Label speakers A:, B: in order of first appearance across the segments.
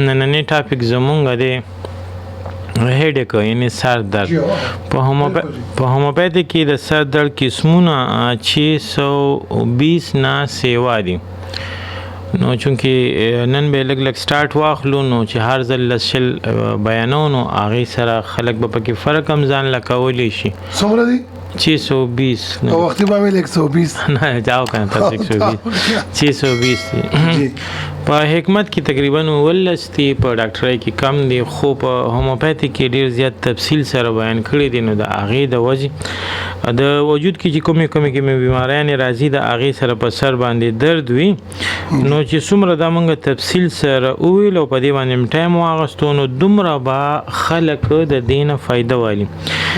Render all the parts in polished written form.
A: نننی ټاپک زمونږ دی هیډیک یعنی سر درد په هومیوپیتھی کې د سر درد قسمونه 620 نه سیوا دي نو چونکې نن به لږ سٹارټ واخلو نو چې هر ځل لشل بیانو نو هغې سره خلک به پکې فرق هم ځان لکولی شي
B: څومره دي
A: 620
B: او وختي به ویل 120
A: نه جاو کنه تاسو 120 620 په حکمت کې تقریبا ولستی په ډاکټرۍ کې کم دي خو په هومیوپیتھی کې ډیر زیات تفصیل سره بیان کړی دي نو د هغې د وجې د وجود کې چې کومې کې بیماریانې راځي د هغې سره په سر باندې درد وي نو چې څومره دا موږ تفصیل سره وویل او په دې باندې ټایم واغستو نو دومره به خلک د دې نه فایده والي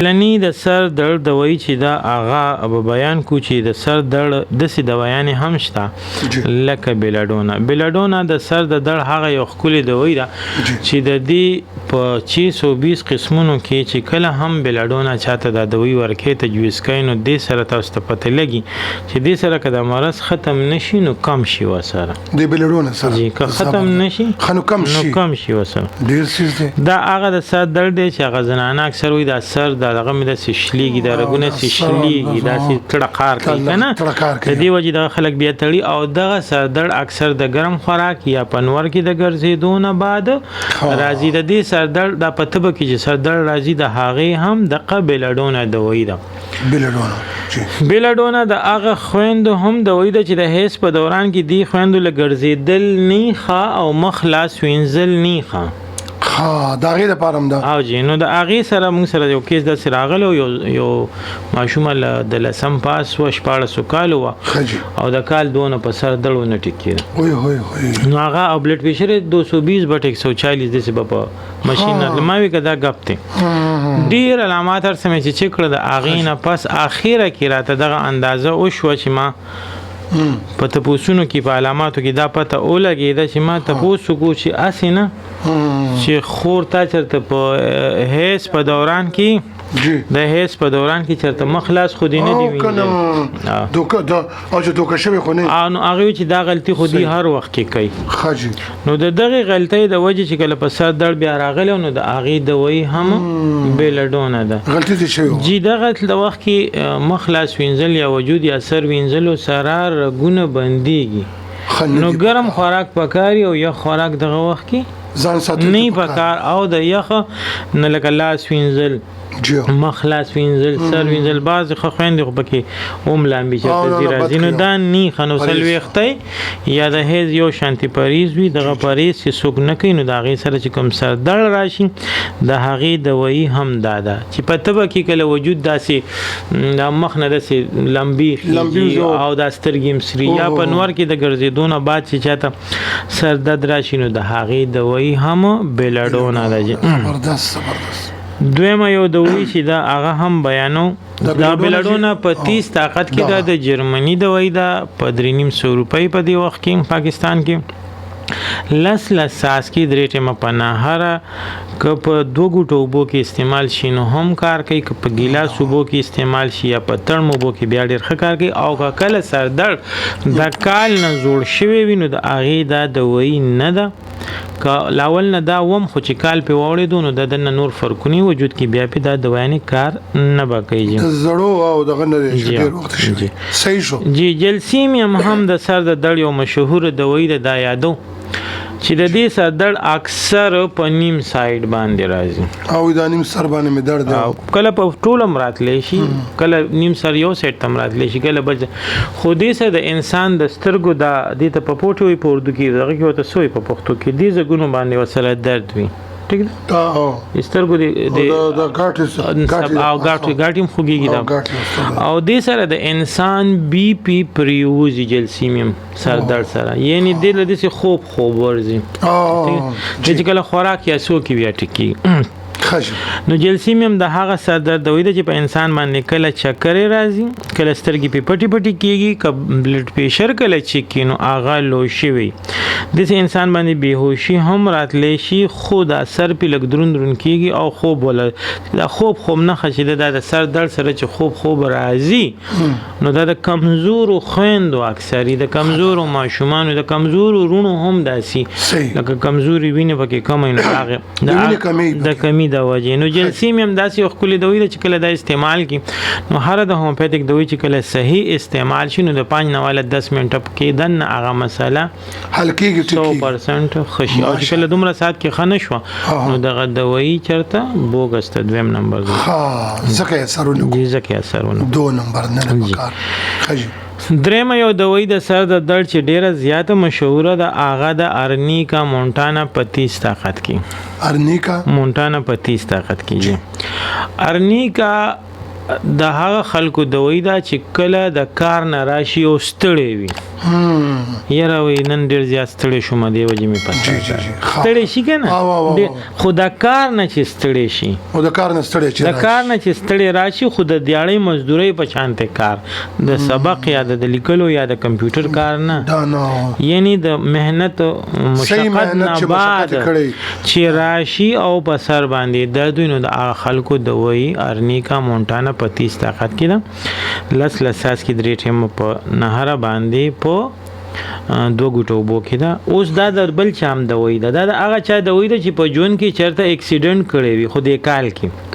A: لنی د سر درد دوایي چې دا هغه بیان کو چې د سر درد داسې دوایانې هم شته لکه بیلاډونا د سر د درد هغه یو ښکلې دوایي ده چې د دې په 620 قسمونو کې چې کله هم بیلاډونا چاته دا دوایي ورکې تجویز کوي نو دې سره تاسو ته پته لګي چې دې سره که د مرض ختم نشي نو کم شي ورسره
B: د بیلاډونا سره
A: جی که ختم نشي
B: نو کم
A: شي ورسره
B: ډېر څیز دی
A: دا هغه د سر درد دی چې هغه زنانه اکثر وایي دا سر دغه مې داسې شلیږي دا رګونه داسې شلیږي داسې تړقار کوي که نه د دې وجې دغه خلک بیا تړي او دغه سر درد اکثر د ګرم خوراک یا په نور کې د ګرځېدو نه بعد راځي د دې سر درد دا په طبه کې چې سر درد راځي د هغې هم دغه بیلاډونا دوایي ده بیلاډونا د هغه خویندو هم دوایي ده چې د حیض په دوران کې دې خویندو له ګرځېدل نه ښه او مخ لاس وینځل نه ښه
B: دا غي د پارم دا
A: او جی نو د اغه سره موږ سره یو کیس د سراغلو یو ماشومه د لسم پاس و شپاړه سکالو او د کال دونه په سر دړو نه ټکی
B: وای
A: نو هغه بلډ پریشر 220 بټ 140 د سی په ماشين نه لماوي کدا غپته ډیر علامات هر سمې چې کړه د اغه نه پس اخیره کې راته دغه اندازه او شو چې ما په تاسو کې په علاماتو کې دا پته اولګي دا چې ما تاسو کو چې اسینه چې خور تا چرته په هیڅ په دوران کې د هیڅ په دوران کې چرته مخلاص خودی نه دی ویني
B: دوکه دا او چې دوکه شوی خو نه
A: نو هغه چې دا غلطي خودی هر وخت کې کوي
B: خاجي
A: نو د دغه غلطۍ د وجې چې کله په سر درد بیا راغلی نو د هغې دوایي هم بیلاډونا ده
B: غلطي دې شوی
A: جی دغه د وخت کې مخلاص وینځل یا وجود یا سر وینځلو سره رګونه بندېږي نو ګرم خوراک پکاري او یا خوراک دغه وخت کې
B: ځان ساتل
A: نه پکار او د یخ نه لکه لاس وینځل مخلاص وینځل سر وینځل بعض خويندې خو پکې اوم لامبي چې راځي نو دا نه خنو سلويختي یا د هیز یو شانتي پریز وي دغه پریز چې څوک نه کوي نو دا غي سره چې کوم سر درد راشي د هغې دوایي هم دادا چې په تبه کې کله وجود داسې د مخ نه داسې لمبي او د سترګې مسري یا په نور کې د ګرځېدو نه بعد چې چاته سر درد راشي نو د هغې دوایي هم بیلاډونا ده
B: زبردست
A: دویمه یو دوایي چې دا هغه هم بیانو دا بیلاډونا په 30 طاقت کې دا د جرمني دوایي دا په 350 روپۍ په دی وخت کې پاکستان کې لس ساس کې درې ټیمه په نهره که په 2 ګوټو اوبو کې استعمال شي نو هم کار کوي که په ګیلاس اوبو کې استعمال شي یا په تړم اوبو کې بیا ډېر ښه کار کوي او که کله سر درد د کال نه جوړ شوی وي نو د هغې دا دوایي نه ده که لاول نه دا وم خو چې کال په واوړېدو نو د دنه نور فرقونی وجود کې بیا په دا دوایانې کار نه به کوي
B: زړو او دغه نه ډېر وخت شي صحیح شو
A: جی جلسیمیم هم د سر د درد یو مشهور دوایي ده دا یادو چې د دې سر درد اکثر په نیم سایډ باندې راځي
B: او دا نیم سر باندې مې درد
A: کله په ټوله مراتلی شي کله نیم سر یو سایډ ته مراتلی شي کله بل خو دې سره د انسان د سترګو د دې ته په پوټو وي په اردو کې دغه کې ورته سوی په پښتو کې دې زګونو باندې ورسره درد وي ٹھیک ده سترګو د غاټیم خوږیږي دا او دې سره د انسان بي پي پریوزي جلسیمیم سر درد سره یعنی دې لدې خوب ورزي چې کله خوراک یا سو کې بیا ټکی
B: خښ
A: نو جلسیم هم د هغه سر درد دوی چې په انسان باندې کله چکر راځي کله سترګې په پټي پټي کیږي ک بلډ پریشر کله چې کینو اغه لو شي وي د انسان باندې بیهوشي هم راتلی شي خو د سر په لګ درون کیږي او خوب ولا دا خوب نه خشیده د سر درد سره چې خوب راځي نو دا د کمزورو خويندو اکثری د کمزورو ماشومان د کمزورو رونو هم داسي لکه کمزوري وینه پکې کم نه هغه د کمی د وجه نو جلسیم هم داسي خپل دوی چې کله د استعمال کی نو هر د هومیوپیتیک دوی چې کله صحیح استعمال شي نو د 5 نه ولا 10 منټ کې دن هغه مسله حل کیږي 100% خوشي او چې کله دومره سات کې خنه شو نو دغه دوی چرته بوګس ته دویم نمبر دی
B: زکه سرونه
A: جی زکه سرونه
B: 2 نمبر نه پکار خجی
A: درېم یو دوی د سر د درد چې ډیره زیاته مشهوره ده هغه د ارنیکا مونټانا پتیس طاقت کی
B: ارنیکا
A: مونټانا پتیس طاقت کیږي ارنیکا د هغه خلکو دوی دا چې کله د کار نه راشي او ستړي وي یاره وي نن ډیر زیات ستړي شوم دی وجه می پاتې ستړي شي کنه خو د کار نه چې ستړي شي
B: او د کار نه
A: ستړي راشي خو د دیاړي مزدوري په شانته کار د سبق یا د لیکلو یا د کمپیوټر کار نه یعنی د مهنت مشقت نه بعد چې راشي او په سر باندې دردونه د خلکو دوی ارنیکا مونټانا پتیس طاقت کی ده لس کی درې ټیم په نهر باندې په 2 غټو بو کې ده اوس دا د بل چام دوی ده دا هغه چا دوی ده چې په جون کې چرته اکسیډنټ کړی وي خو د کال کې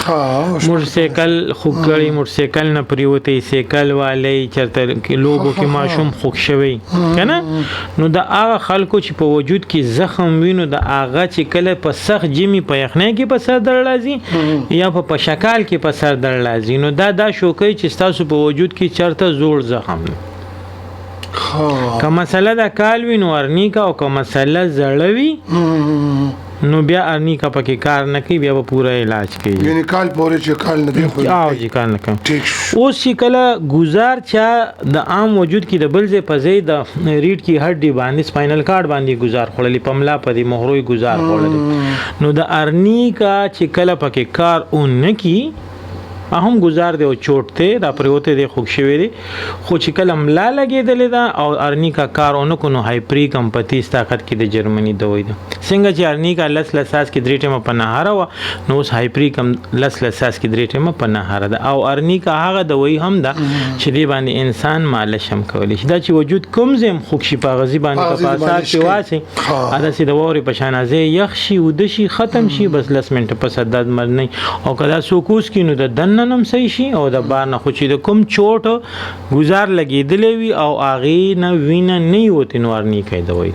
A: موټرسایکل خو کړی موټرسایکل نه پریوتی سایکل والی چرته لوګو کې ماشوم خوښ شوی کنه نو د هغه خلکو چې په وجود کې زخم وینو د هغه چې کله په سخت جمی په یخنۍ کې په سر درد راځي یا په شکال کې په سر درد راځي نو دا شوکۍ چې تاسو په وجود کې چرته زوړ زخم که مسله د کال وي نو ارنیکا او که مسله زړوي نو بیا ارنیکا پکې کار نه کوي بیا به پورا علاج کوي
B: یعنی کال پورې چې کال نه دی خو
A: او چې کار نه کوي اوس چې کله گزار چا د عام وجود کې د بل ځای په ځای د ریډ کې هډي باندې سپاینل کارډ باندې گزار خړلې پملا په دې مهروي گزار خړلې نو د ارنیکا چې کله پکې کار اون نه کی هم گزار دی او چوټ ته را پروته دی خوښ شوی دی خو چې کله ملا لګیدلې دا او ارنیکا کارونه کو نو هایپری کمپتیس طاقت کې د جرمني دوی ده څنګه چې ارنیکا لساس کې درې ټیمه په نهاره و نو اوس هایپری کم لساس کې درې ټیمه په نهاره ده او ارنیکا هغه دوی هم ده چې دی باندې انسان مالش هم کولی شي دا چې وجود کوم زم خوښ شي په غزي باندې په اساس کې واسي ادا سي د ووري په شانازه یخ شي ود شي ختم شي بس 10 منټه په صدد مر نه او کدا سوکوس کې نو د ننم صحیح شي او د بار نه خو چې د کوم چوټ گزار لګیدلې وي او اغه نه وینه نه وتی نو ارنی کوي دوی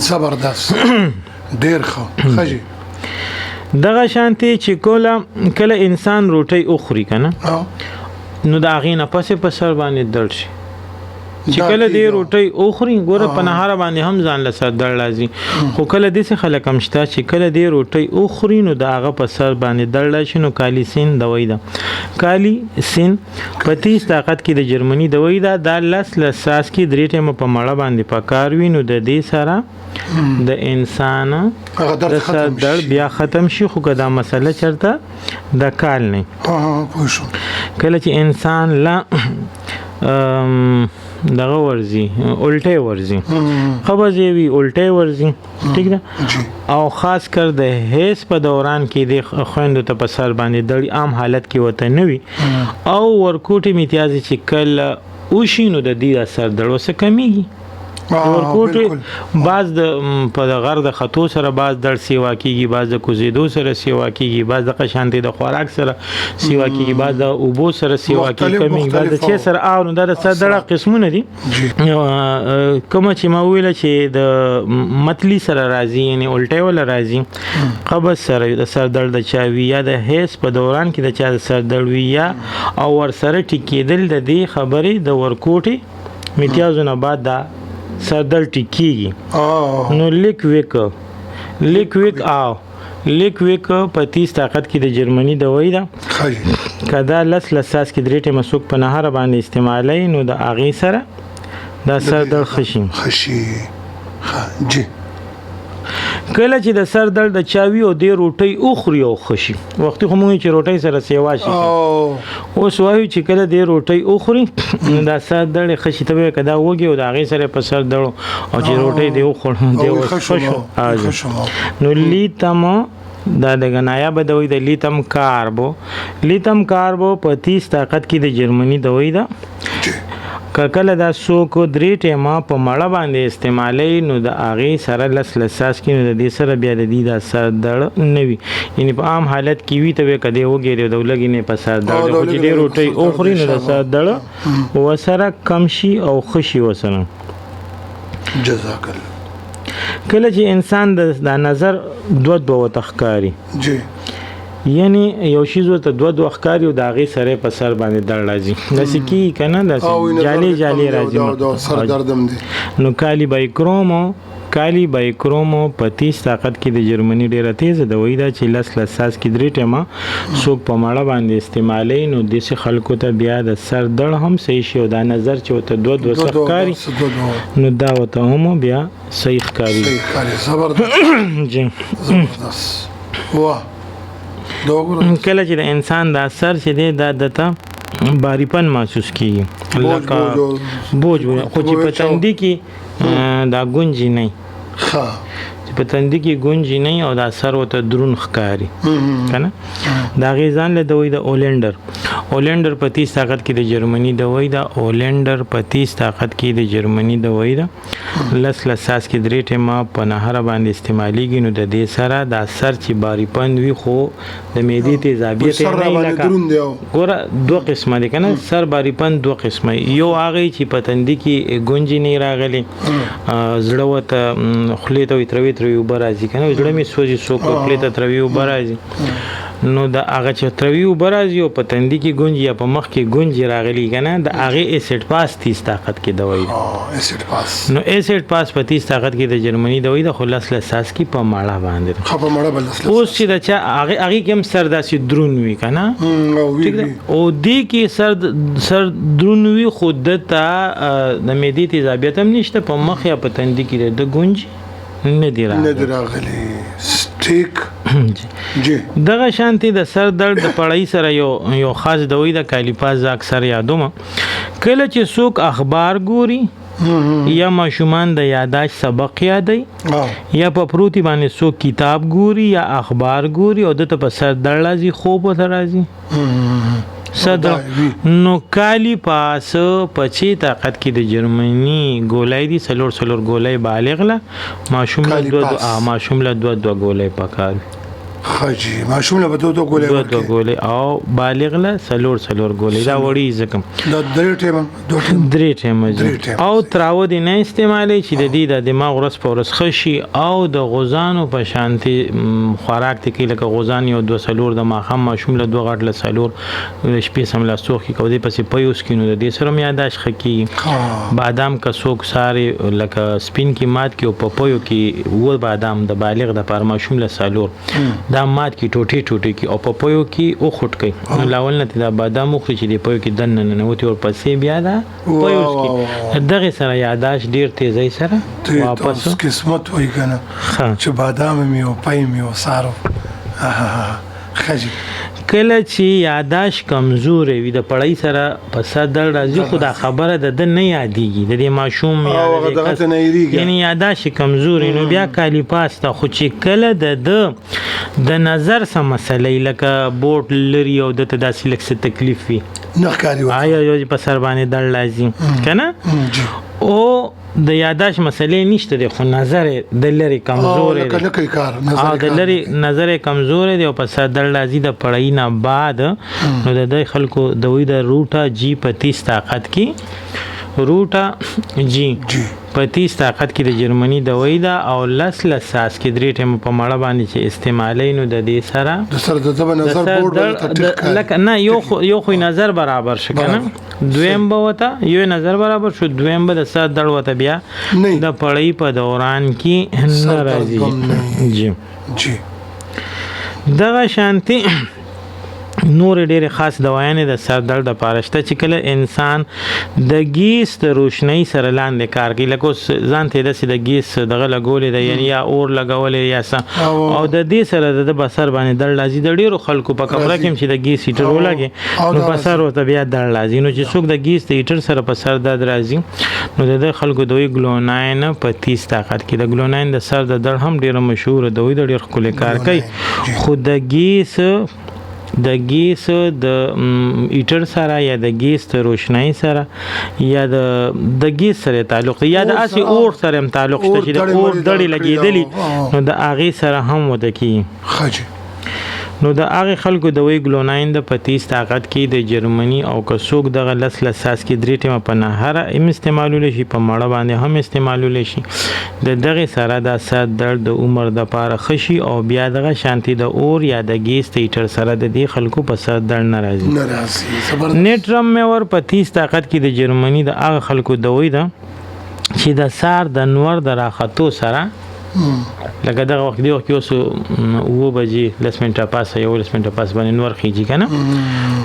B: زبردست ډیر ښه خجی
A: دغه شانتي چې کله انسان روټي اخري کنه نو د اغه نه پسې په سر باندې درد شي چې کله دې روټي اخري ګوره په نهار باندې هم ځان له سر درد راځي خو کله دې خلک هم شته چې کله دې روټي اخري نو د هغه په سر باندې درد شي نو کالی سین دوی ده کالی سین پتیس طاقت کې د جرمني دوی ده د لساس کې درې ټیم په مړه باندې پکار وي نو د دې سره د انسان د سر درد بیا ختم شي خو دا مسله چرته د کال نه کله چې انسان لا دغه ورزي الټه ورزي قبضه وی الټه ورزي ٹھیک ده او خاص کر د هیڅ په دوران کې د خويندو ته په سر باندې د عام حالت کې وته نوي او ورکوټي امتیازي چې کله وشینو د دې اثر دروسه کمیږي ورکوټي بعض د په غر د خطو سره بعض در سیوا کیږي بعض د کوزیدو سره سیوا کیږي بعض د قشانتي د خوراک سره سیوا کیږي بعض د اوبو سره سیوا کیږي کمی بعض د چې سره او نو د سره قسمونه دي کوم چې ما ویل چې د متلی سره راځي یعنی الټه ولا راځي قبض سره د سر درد چاوي یا د هیڅ په دوران کې د چا سر درد وی یا او ور سره ټیکیدل د دې خبرې د ورکوټي میتیازونه بعد دا سردر ټیکيږي نو لیکویک پتیس طاقت کې د جرمني دوی ده کدا لساس کې درې ټیمه سوق په نهر باندې استعمالي نو د اغه سره د سردر خشي
B: جی
A: کله چې د سر درد د چاوي او د روټي اخري او خشي وختي خو موږ چې روټي سره سیوا شي اوس وایو چې کله د روټي اخري دا سر درد خشي ته کدا وږي او د هغه سره په سر درد او چې روټي دی خو خشو نو لیتم دا د غنایا بدوي د لیتم کاربو په 30 طاقت کې د جرمني دوي دا کله دا سوک درې ټیمه په مړه باندې استعمالي نو د اغه سره لساس کې نو د دې سره بیا د دې د سر درد نوي یعنی په عام حالت کې وی ته کده وګړي د لګي نه په سر درد خو چې ډېر روټي اوخري نو د سر درد وسره کم شي او خشي وسره
B: جزاک الله
A: کله چې انسان د نظر دوه تخکاری
B: جی
A: یعنی یو شی زو ته دوه اخکاری او د هغه سره په سر باندې در راځي د سکی کنه د جالي راځي
B: سر دردم دي
A: نو کالی بایکرومو په 30 طاقت کې د جرمني ډیره تیز د وای دا چې لساس کې درې ټیمه سوک په ماړه باندې استعمالي نو د سه خلکو ته بیا د سر درد هم صحیح شي او د نظر چې ته دوه سخکاری نو دا وته هم بیا صحیح ښکاری
B: زبردست
A: جی
B: زبردست واه
A: کله چې د انسان د اثر چې دی دا دته باریپن محسوس کیږي لکه بوج خو چې په تندي کې دا گونجي نه
B: ها
A: په تندي کې گونجي نه او دا اثر وته درون ښکاری کنه دا غیزان له دوی د اولندر په 30 طاقت کې د جرمني دوی دا اولندر په 30 طاقت کې د جرمني دوی دا لساس کې درې ټیمه په نهر باندې استعماليږي نو د دې سره د اثر چې باری پند وي خو د معدې تیزابیت نه لکه ګوره دوه قسمه دي کنه سر باری پند دوه قسمه یو هغه چې په تندي کې گونجي نه راغلي زړه وته خلی ته وتروي وبرازي کنه زړه می سوځي سو خپل ته تروي وبرازي نو د هغه چې تروي وبرازي او په تندي کې گونجي یا په مخ کې گونجي راغلي کنه د هغه اسید پاس 30 طاقت کې دوی
B: اسید پاس
A: نو اسید پاس په 30 طاقت کې د جرمني دوی د خلاص لساس کې په ماړه باندې
B: خو په ماړه بل
A: اوس چې د چا هغه کوم سر داسې درون وي کنه او دی کې سر درون وي خود ته د معدې تیزابیت هم نشته په مخ یا په تندي کې د گونجي نه دی راغلی
B: سټیک جی
A: دغه شانتي د سر درد د پړای سره یو خاص دوی د کالیپاز اکثر یادوم کله چې څوک اخبار ګوري یا ماشومان د یاداش سبق یادای یا په پروتي باندې څوک کتاب ګوري یا اخبار ګوري او د په سر درد راځي خوب ته راځي صدر نو کالی پاس پچی طاقت کې د جرمني ګولای دي سلور ګولای بالغ لا ماشوم له دوه ګولای پکار
B: خاجي ماشوم له دوه
A: ګولای او بالغ له سلور ګولای دا وړي زکم
B: دا درې ټیمه
A: او تراو دي نه استعمالي چې د دې د دماغ ورس په ورس خشي او د غوزانو په شانتي خوراک ته کې لکه غوزان یو دوه سلور د ماخم ماشوم له دوه غټ له سلور شپې سم لا سوخ کې کودي پسې پيوس کې نو د دې سره میاداش خکی بادام کا سوک ساري لکه سپین کې مات کې او پپویو کې و بادام د بالغ د پر ماشوم له سلور دا مات کی ټوټي کی او پپویو کی او خټ کی نو لاول نه دا بادام خو چې دی پویو کی دن نه نوتی اور پسې بیا دا پویو کی دغه سره یاداش ډیر تیزی سره
B: واپس قسمت وای کنه چې بادام میو پای میو سارو خجی
A: کله چې یاداش کمزورې وي د پړای سره په صدر راځي خو دا خبره د نه یادېږي د دې ماشوم یعنی یاداش کمزورې نو بیا کالیپاس ته خو چې کله د نظر سم مسلې لکه بوت لري او د تداسې لکه تکلیف وي
B: نه کاری
A: آیا یو په سر باندې در لازم کنه او د یاداش مسلې نشته خو نظر د لری کمزور دی
B: کنه کوي کار
A: د لری نظر کمزور دی او په صدر لازم د پړای نه بعد نو د خلکو دوی د روټا جی په 30 طاقت کې روټا جی په 30 طاقت کې د جرمني دوی دا او لساس کې درې ټیم په مړه باندې چې استعمالي نو د دې سره
B: د سره د نظر بورډ
A: لکه نه یو خو نظر برابر شي کنه دویم به وته یو نظر برابر شو دویم به د سر دړ وته بیا د پړی په دوران کې ناراضي جی
B: جی
A: دغه شانتي نور ډېر خاص دوايانې د سر درد لپاره شته چې کله انسان د ګیس د روشنايي سره لاندې کار کوي لکه اوس ځان ته داسې د ګیس دغه لګولې ده یعنی یا اور لګولې یا څه او د دې سره د بسر باندې درد راځي د ډېرو خلکو په کمره کې چې د ګیس هیټر ولګي نو بسر ورته بیا درد راځي نو چې څوک د ګیس د هیټر سره په سر درد راځي نو د خلکو دوی ګلوناین په 30 طاقت کې د ګلوناین د سر د درد هم ډېر مشهور دوی د ډېر ښکلی کار کوي خو د ګیس د هیټر سره یا د ګیس د روشنايي سره یا د ګیس سره تعلق یا د اسی اور سره هم تعلق شته چې د اور دړې لګېدلی نو د هغې سره هم وده کېږي نو د هغې خلکو د وی ګلوناین د په 30 طاقت کې د جرمني او که څوک دغه لس ساس کې 3 ټیمه په نهره هم استعمالولی شي په مړه باندې هم استعمالولی شي د دغې سره د سر درد د عمر د پاره خشي او بیا دغه شانتي د اور یا د ګیس د هیټر سره د دې خلکو په سر درد نه راځي نیټرم میور په 30 طاقت کې د جرمني د هغه خلکو د وی ده چې د سار د نور د راختو سره لکه دغه وخت دی وخت اوس 9 بجې 10 منټه پاسه یو 10 منټه پاس باندې نور خيږي کنه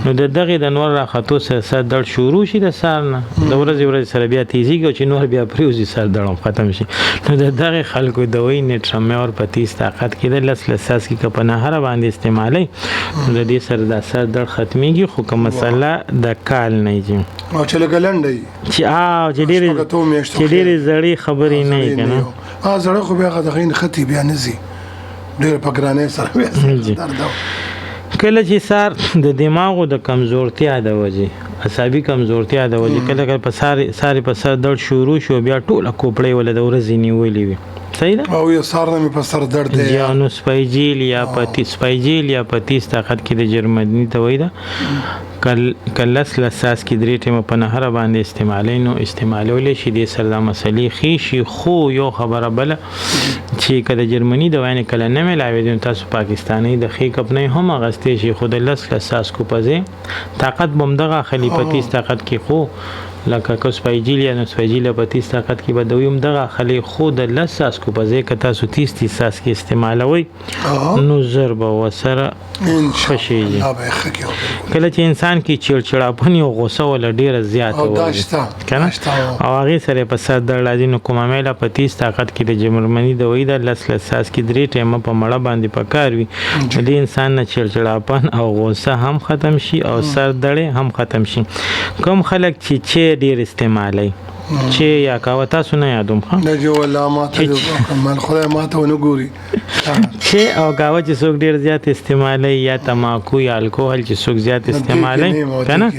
A: نو د دغه د نور راخاتو سره درد شروع شي د سار نه د ورځ سره بیا تیزیږي چې نور بیا پریوزي سر درد ختم شي نو د دغه خلکو د وی نیټرم اور په 30 طاقت کې د لساس کې په نهره باندې استعمالي د دې سره د سر درد ختميږي خو کوم مسله د کال نه جي
B: او چې لګلندې
A: چې ډېر زړی خبرې نه کنه
B: زړه خو بیا غدغین ختی بیا نزي ډېر په ګرانې سره بیا درد
A: کله چې سار د دماغو د کمزورتیا د وجې عصبي کمزورتیا د وجې کله په ساري په سر درد شروع شو بیا ټوله کوپړې ول د ورځې نیولې وي صحیح ده
B: او یو سار نه په سر درد دی
A: یا نو سپایجیل یا په 30 طاقت کې د جرمني ته وای ده کلس لساس کې 3 ټیمه په نهره باندې استعمالي نو استعمالول شي د سر د مسلې خيشي خو یو خبره بل چې کله جرمني د وینې کله نه ملاوي دي تاسو پاکستاني د خې کپ نه هم غستې شي خود لساس کو پځه طاقت بمدغه خلی په 30 طاقت کې خو لکه که سپایجیل یا نو سپایجیل په 30 طاقت کې به دویم دغه خلی خود لساس کو پځه که تاسو 30 ساس کې استعمالوي نو ضرب وسره خشي کله چې انسان کې چړچړاپن او غوسه ول ډیره زیاته وي کنه او هغه سره په سر درد راځي نو کومه مېله په 30 طاقت کې د جرمني د وې د لساس کې 3 ټیمه په مړه باندې پکار وي د انسان نه چړچړاپن او غوسه هم ختم شي او سر درد هم ختم شي کوم خلک چې ډیر استعمالي چې یا کاوه تاسو نه یادوم ها
B: نه جو ولا ماته من خدای ماته ونګوري
A: چې او کاوه چې څوک ډیر زیات استعمالي یا تماکو یا الکوهل چې څوک زیات استعمالي کنه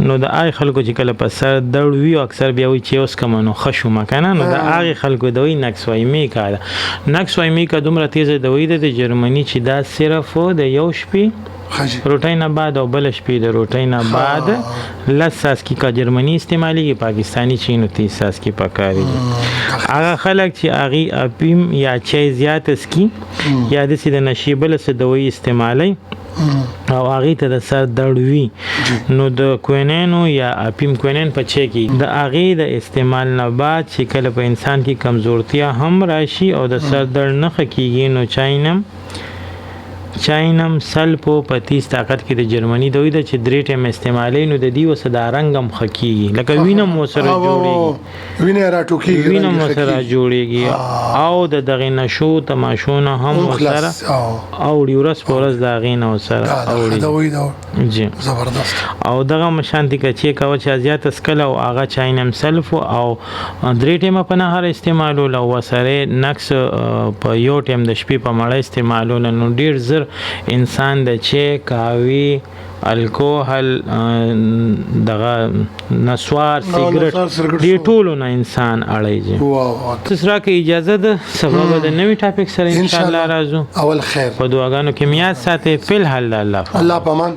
A: نو د هغه خلکو چې کله په سر درد وي اکثر بیا وي چې اوس کمنو خشو مکنه نو د هغه خلکو دوی نکسوایمي کاله نکسوایمي کا دومره تیزه دوی د جرمني چې دا صرف د یو شپې روټۍ نه بعد او بل شپې د روټۍ نه بعد لساس کې کا جرمني استعمالي پاکستانی چینو 30 ساس کې پکاري هغه خلک چې اغي اپیم یا چای زیات اسکی یا د سید نشیبل سره دوی استعمالي او هغه ته د سر درد وی نو د کوینینو یا اپیم کوینین په چي کې د هغه د استعمال نه بعد چې کله په انسان کې کمزورتیا هم راشي او د سر درد نه خکېږي نو چاینم سلپو په 30 طاقت کې د جرمني دوی د چې 3 ټیم استعمالي نو د دیو صدا رنگم خکېږي لکه وینم سره جوړيږي
B: وینه راټوکیږي
A: وینم سره جوړيږي او د دغه نشو تماشونه هم سره او ډیورس پورس د غینه سره او جی
B: زبردست
A: او دغه مشانتي کې کاوه چې زیات اسکل او هغه چاینم سلف او 3 ټیم په نهر استعمالول او وسره نقص په یو ټیم د شپې په مړه استعمالول نو ډیر زر انسان د چې کاوي الکوهل دغه نسوار سیګریټ دی ټولو نه انسان اړایږي تاسو راکې اجازه ده سبب د نوې ټاپک سره ان شاء الله راځو
B: اول خیر
A: په دعاګانو کې میاد ساتي په الحال الله
B: پامان